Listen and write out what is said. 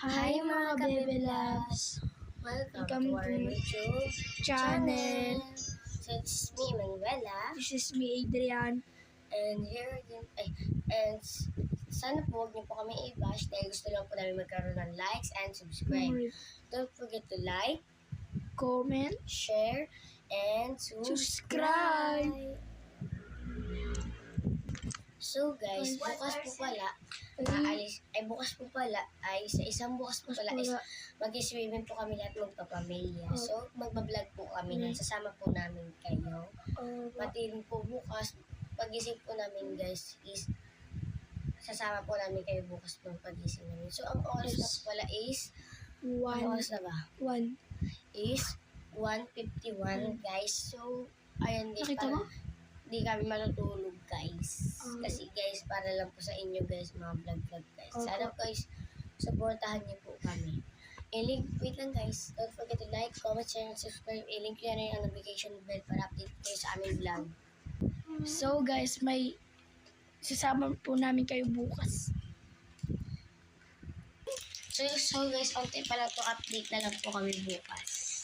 Hi mga Bebe Loves! Welcome Welcome to our to YouTube channel. So this is me, Manuela, This is me, Adrian. and sana po huwag niyo po kami i-bash dahil gusto lang po namin magkaroon ng likes and subscribe. Don't forget to like, Comment, share, and subscribe. So guys, bukas po pala sa isang bukas po pala is mag-swimming po kami lahat magpapamilya. So magbablog po kami nun, sasama po namin kayo. Pati rin po bukas, pag-isip po namin guys is sasama po namin kayo bukas po pag-isip namin. So ang oras na po pala is, ang oras na ba? 1. Is 1:51 guys. So ayan guys, Nakita mo? Di kami matutulog guys. Kasi guys, para lang po sa inyo guys, mga vlog guys. Sana guys, supportahan niyo po kami. Wait lang guys, don't forget to like, comment, share, and subscribe. I-link nyo na yung notification bell para update kayo sa aming vlog. So guys, may sasama po namin kayo bukas. So guys, konti pa lang po, update na lang po kami bukas.